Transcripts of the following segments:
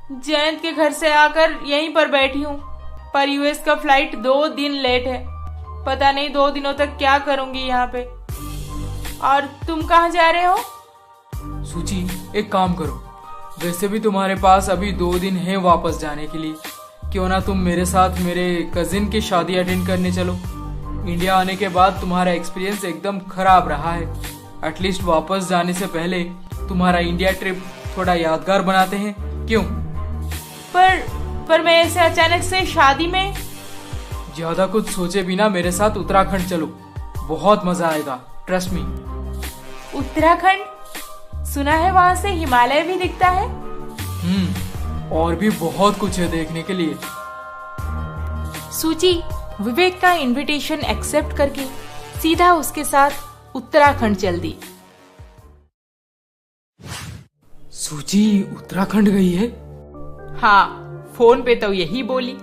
जयंत के घर से आकर यहीं पर बैठी हूँ, पर यूएस का फ्लाइट 2 दिन लेट है। पता नहीं 2 दिनों तक क्या करूंगी यहाँ पे। और तुम कहाँ जा रहे हो? सूची, एक काम करो, वैसे भी तुम्हारे पास अभी 2 दिन है वापस जाने के लिए। क्यों ना तुम मेरे साथ मेरे कजिन की शादी अटेंड करने चलो। इंडिया आने के बाद तुम्हारा एक्सपीरियंस एकदम खराब रहा है। एटलीस्ट वापस जाने से पहले तुम्हारा इंडिया ट्रिप थोड़ा यादगार बनाते हैं, क्यों? पर मैं ऐसे अचानक से शादी में? ज्यादा कुछ सोचे बिना मेरे साथ उत्तराखंड चलो, बहुत मजा आएगा, ट्रस्ट मी। उत्तराखंड? सुना है वहाँ से हिमालय भी दिखता है। और भी बहुत कुछ है देखने के लिए। सूची विवेक का इनविटेशन एक्सेप्ट करके सीधा उसके साथ उत्तराखंड चल दी। सूची उत्तराखंड गई है? हाँ, फोन पे तो यही बोली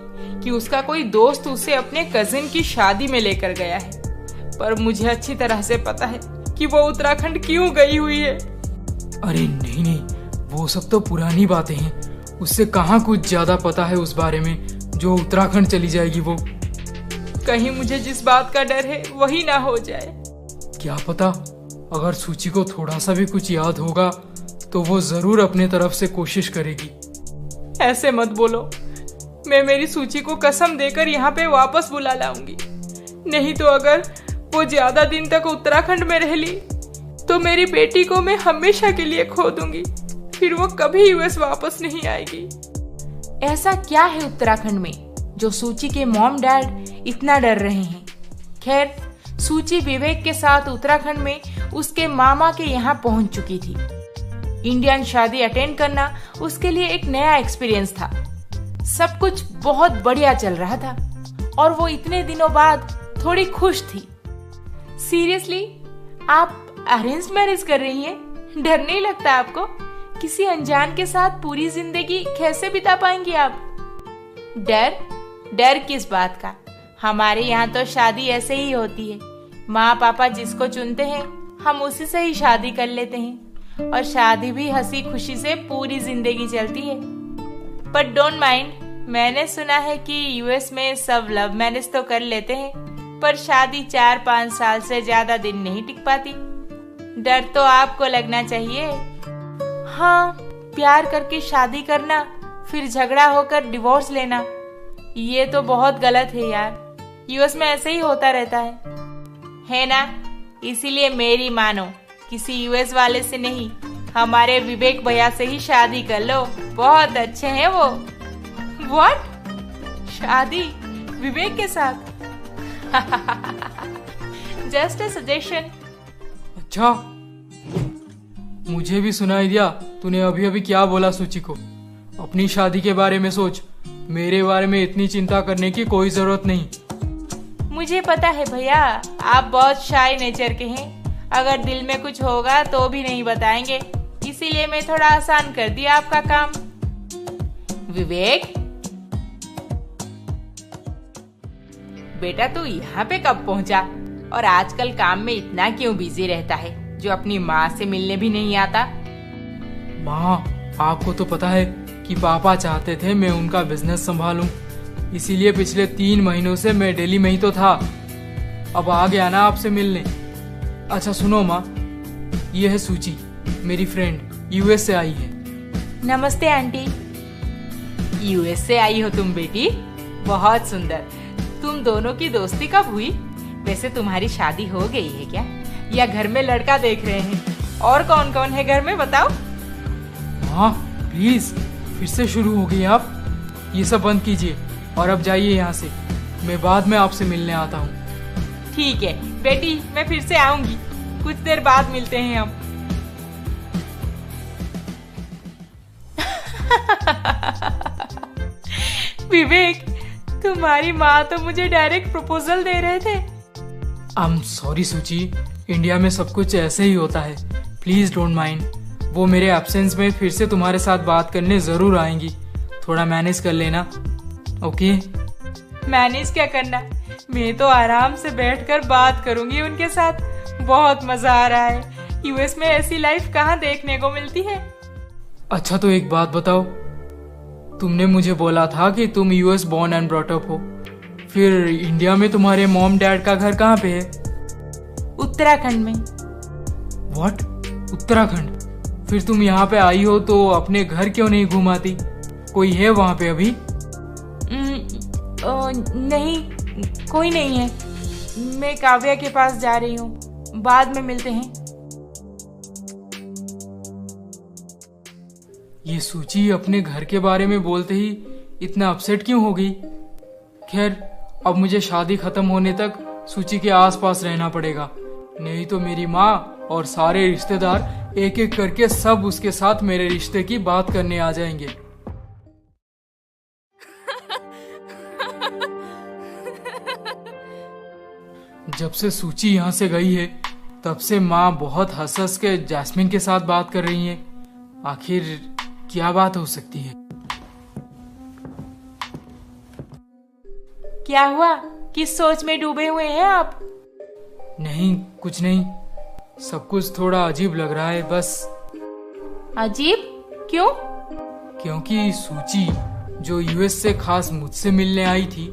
कि उसका कोई दोस्त उसे अपने कजिन की शादी में लेकर गया है, पर मुझे अच्छी तरह से पता है कि वो उत्तराखंड क्यों गई हुई है। अरे नहीं, वो सब तो पुरानी बातें हैं। उससे कहाँ कुछ ज्यादा पता है उस बारे में जो उत्तराखंड चली जाएगी वो। कहीं मुझे जिस बात का डर है वही ना हो जाए। क्या पता, अगर सूची को थोड़ा सा भी कुछ याद होगा तो वो जरूर अपने तरफ से कोशिश करेगी। ऐसे मत बोलो, मैं मेरी सूची को कसम देकर यहाँ पे वापस बुला लाऊंगी। नहीं तो अगर वो ज्यादा दिन तक उत्तराखंड में रह ली तो मेरी बेटी को मैं हमेशा के लिए खो दूंगी, फिर वो कभी यूएस वापस नहीं आएगी। ऐसा क्या है उत्तराखंड में जो सूची के मॉम डैड इतना डर रहे हैं? खैर, सूची विवेक के साथ उत्तराखंड में उसके मामा के यहाँ पहुंच चुकी थी। इंडियन शादी अटेंड करना उसके लिए एक नया एक्सपीरियंस था। सब कुछ बहुत बढ़िया चल रहा था और वो इतने दिनों बाद थोड़ी खुश थी। सीरियसली, आप अरेंज मैरिज कर रही हैं? डर नहीं लगता आपको? किसी अनजान के साथ पूरी जिंदगी कैसे बिता पाएंगी आप? डर किस बात का? हमारे यहाँ तो शादी ऐसे ही होती है। माँ पापा जिसको चुनते हैं हम उसी से ही शादी कर लेते हैं, और शादी भी हंसी खुशी से पूरी जिंदगी चलती है। बट डोंट माइंड, मैंने सुना है कि यूएस में सब लव मैरिज तो कर लेते हैं, पर शादी 4-5 साल से ज्यादा दिन नहीं टिक पाती। डर तो आपको लगना चाहिए। हाँ, प्यार करके शादी करना, फिर झगड़ा होकर डिवोर्स लेना, ये तो बहुत गलत है यार। यूएस में ऐसे ही होता रहता है ना? इसीलिए मेरी मानो, किसी यूएस वाले से नहीं, हमारे विवेक भैया से ही शादी कर लो, बहुत अच्छे हैं वो। व्हाट? शादी विवेक के साथ? Just a suggestion. अच्छा, मुझे भी सुनाई दिया तूने अभी अभी क्या बोला सूची को। अपनी शादी के बारे में सोच, मेरे बारे में इतनी चिंता करने की कोई जरूरत नहीं। मुझे पता है भैया, आप बहुत शाय नेचर के हैं। अगर दिल में कुछ होगा तो भी नहीं बताएंगे, इसीलिए मैं थोड़ा आसान कर दिया आपका काम। विवेक बेटा, तू यहाँ पे कब पहुँचा? और आजकल काम में इतना क्यों बिजी रहता है जो अपनी माँ से मिलने भी नहीं आता? माँ, आपको तो पता है कि पापा चाहते थे मैं उनका बिजनेस संभालूं, इसीलिए पिछले 3 महीनों से मैं दिल्ली में ही तो था। अब आ गया ना आपसे मिलने। अच्छा सुनो माँ, ये है सूची, मेरी फ्रेंड, यूएस से आई है। नमस्ते आंटी। यूएस से आई हो तुम बेटी? बहुत सुंदर। तुम दोनों की दोस्ती कब हुई? वैसे तुम्हारी शादी हो गई है क्या, या घर में लड़का देख रहे हैं? और कौन कौन है घर में, बताओ। हाँ प्लीज, फिर से शुरू हो गई आप। ये सब बंद कीजिए और अब जाइए यहाँ से, मैं बाद में आपसे मिलने आता हूँ। ठीक है बेटी, मैं फिर से आऊंगी, कुछ देर बाद मिलते हैं हम। विवेक, तुम्हारी माँ तो मुझे डायरेक्ट प्रपोजल दे रहे थे। आई एम सॉरी सूची, इंडिया में सब कुछ ऐसे ही होता है, प्लीज डोंट माइंड। वो मेरे एब्सेंस में फिर से तुम्हारे साथ बात करने जरूर आएंगी, थोड़ा मैनेज कर लेना, ओके? मैनेज क्या करना, मैं तो आराम से बैठकर बात करूंगी उनके साथ। बहुत मजा आ रहा है। यूएस में ऐसी लाइफ कहाँ देखने को मिलती है। अच्छा तो एक बात बताओ, तुमने मुझे बोला था कि तुम US born and brought up हो, फिर इंडिया में तुम्हारे मॉम डैड का घर कहाँ पे है? उत्तराखंड में। व्हाट? उत्तराखंड? फिर तुम यहाँ पे आई हो तो अपने घर क्यों नहीं घुमाती? कोई है वहाँ पे अभी? नहीं, कोई नहीं है। मैं काव्या के पास जा रही हूँ, बाद में मिलते हैं। ये सूची अपने घर के बारे में बोलते ही इतना अपसेट क्यों हो गई? खैर, अब मुझे शादी खत्म होने तक सूची के आसपास रहना पड़ेगा, नहीं तो मेरी माँ और सारे रिश्तेदार एक एक करके सब उसके साथ मेरे रिश्ते की बात करने आ जाएंगे। जब से सूची यहाँ से गई है तब से माँ बहुत हंस हंस के जैस्मिन के साथ बात कर रही है। आखिर क्या बात हो सकती है? क्या हुआ? किस सोच में डूबे हुए हैं आप? नहीं, कुछ नहीं। सब कुछ थोड़ा अजीब लग रहा है बस। अजीब? क्यों? क्योंकि सूची जो यूएस से खास मुझसे मिलने आई थी,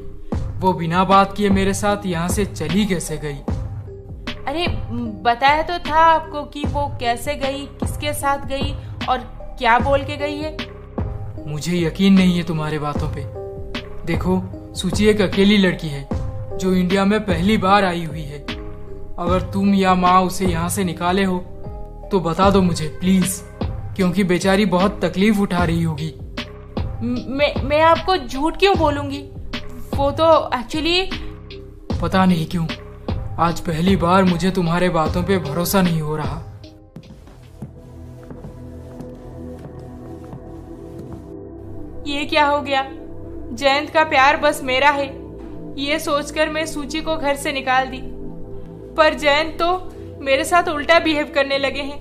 वो बिना बात किए मेरे साथ यहाँ से चली कैसे गई? अरे बताया तो था आपको कि वो कैसे गई, किसके साथ गई और क्या बोल के गई है। मुझे यकीन नहीं है तुम्हारे बातों पे। देखो, सूची एक अकेली लड़की है जो इंडिया में पहली बार आई हुई है। अगर तुम या माँ उसे यहाँ से निकाले हो तो बता दो मुझे प्लीज, क्योंकि बेचारी बहुत तकलीफ उठा रही होगी। मैं आपको झूठ क्यों बोलूंगी? वो तो एक्चुअली पता नहीं क्यों आज पहली बार मुझे तुम्हारे बातों पे भरोसा नहीं हो रहा। ये क्या हो गया? जयंत का प्यार बस मेरा है, ये सोचकर मैं सूची को घर से निकाल दी, पर जयंत तो मेरे साथ उल्टा बिहेव करने लगे हैं।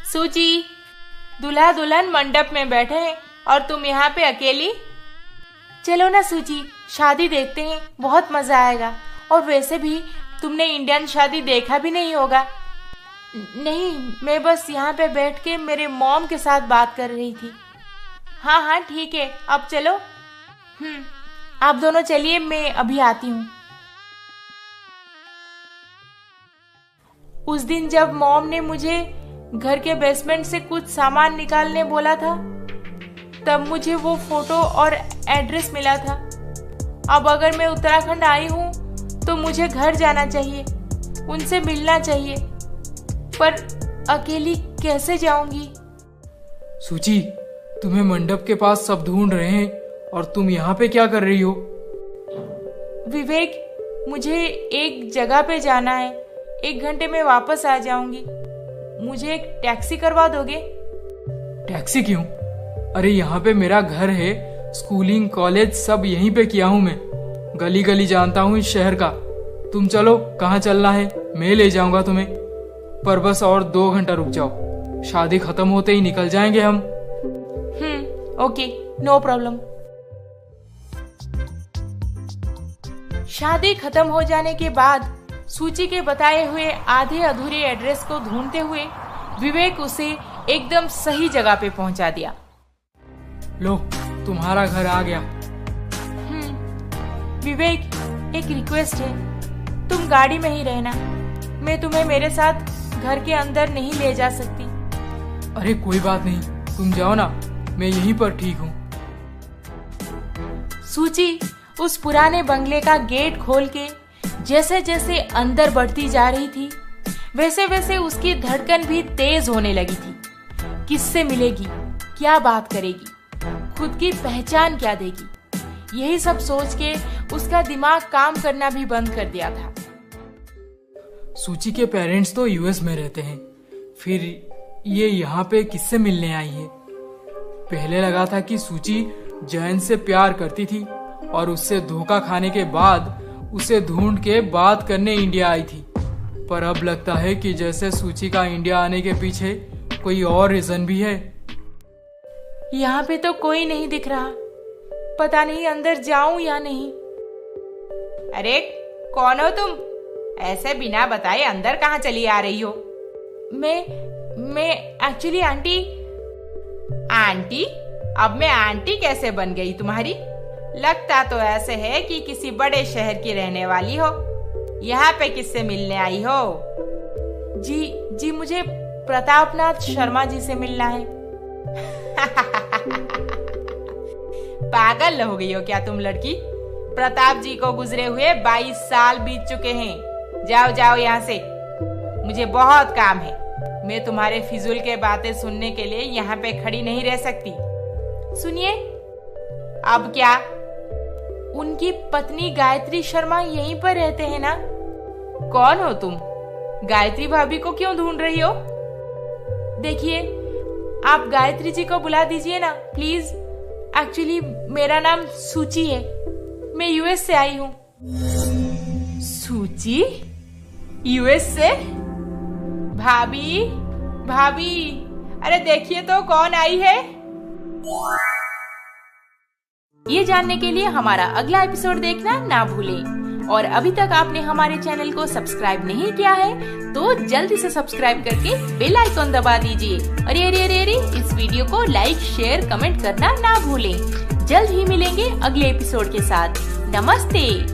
सूची, दूल्हा दुल्हन मंडप में बैठे हैं और तुम यहाँ पे अकेली। चलो ना सूची, शादी देखते हैं, बहुत मजा आएगा। और वैसे भी तुमने इंडियन शादी देखा भी नहीं होगा। नहीं, मैं बस यहाँ पे बैठ के मेरे मॉम के साथ बात कर रही थी। हाँ हाँ ठीक है, अब चलो। आप दोनों चलिए, मैं अभी आती हूँ। उस दिन जब मॉम ने मुझे घर के बेसमेंट से कुछ सामान निकालने बोला था, तब मुझे वो फोटो और एड्रेस मिला था। अब अगर मैं उत्तराखंड आई हूँ तो मुझे घर जाना चाहिए, उनसे मिलना चाहिए, पर अकेली कैसे जाऊंगी? सूची, तुम्हें मंडप के पास सब ढूंढ रहे हैं और तुम यहाँ पे क्या कर रही हो? विवेक, मुझे एक जगह पे जाना है, 1 घंटे में वापस आ जाऊंगी। मुझे एक टैक्सी करवा दोगे? टैक्सी क्यों? अरे यहाँ पे मेरा घर है, स्कूलिंग कॉलेज सब यहीं पे किया हूँ मैं, गली गली जानता हूँ इस शहर का। तुम चलो, कहाँ चलना है मैं ले जाऊंगा तुम्हें, पर बस और 2 घंटा रुक जाओ, शादी खत्म होते ही निकल जाएंगे हम। Okay, no problem. शादी खत्म हो जाने के बाद सूची के बताए हुए आधे अधूरे एड्रेस को ढूंढते हुए विवेक उसे एकदम सही जगह पे पहुंचा दिया। लो, तुम्हारा घर आ गया। विवेक, एक रिक्वेस्ट है, तुम गाड़ी में ही रहना, मैं तुम्हें मेरे साथ घर के अंदर नहीं ले जा सकती। अरे कोई बात नहीं, तुम जाओ ना, मैं यहीं पर ठीक हूँ। सूची उस पुराने बंगले का गेट खोल के जैसे जैसे अंदर बढ़ती जा रही थी, वैसे वैसे उसकी धड़कन भी तेज होने लगी थी। किससे मिलेगी, क्या बात करेगी, खुद की पहचान क्या देगी, यही सब सोच के उसका दिमाग काम करना भी बंद कर दिया था। सूची के पेरेंट्स तो यूएस में रहते हैं, फिर ये यहाँ पे किससे मिलने आई है? पहले लगा था कि सूची जयंत से प्यार करती थी और उससे धोखा खाने के बाद उसे ढूंढ के बात करने इंडिया आई थी, पर अब लगता है कि जैसे सूची का इंडिया आने के पीछे कोई और रीजन भी है। यहाँ पे तो कोई नहीं दिख रहा, पता नहीं अंदर जाऊं या नहीं। अरे कौन हो तुम? ऐसे बिना बताए अंदर कहाँ चली आ रही हो? मैं एक्चुअली आंटी। आंटी? अब मैं आंटी कैसे बन गई तुम्हारी? लगता तो ऐसे है कि किसी बड़े शहर की रहने वाली हो। यहाँ पे किससे मिलने आई हो? जी मुझे प्रतापनाथ शर्मा जी से मिलना है। पागल हो गई हो क्या तुम लड़की? प्रताप जी को गुजरे हुए 22 साल बीत चुके हैं। जाओ जाओ यहाँ से, मुझे बहुत काम है। मैं तुम्हारे फिजूल के बातें सुनने के लिए यहाँ पे खड़ी नहीं रह सकती। सुनिए। अब क्या? उनकी पत्नी गायत्री शर्मा यहीं पर रहते हैं ना? कौन हो तुम? गायत्री भाभी को क्यों ढूंढ रही हो? देखिए, आप गायत्री जी को बुला दीजिए ना प्लीज। एक्चुअली मेरा नाम सूची है, मैं यूएस से आई हूँ। सूची? यूएस से? भाभी भाभी, अरे देखिए तो कौन आई है। ये जानने के लिए हमारा अगला एपिसोड देखना ना भूलें। और अभी तक आपने हमारे चैनल को सब्सक्राइब नहीं किया है तो जल्दी से सब्सक्राइब करके बेल आइकॉन दबा दीजिए। अरे अरे अरे अरे, इस वीडियो को लाइक शेयर कमेंट करना ना भूलें। जल्द ही मिलेंगे अगले एपिसोड के साथ। नमस्ते।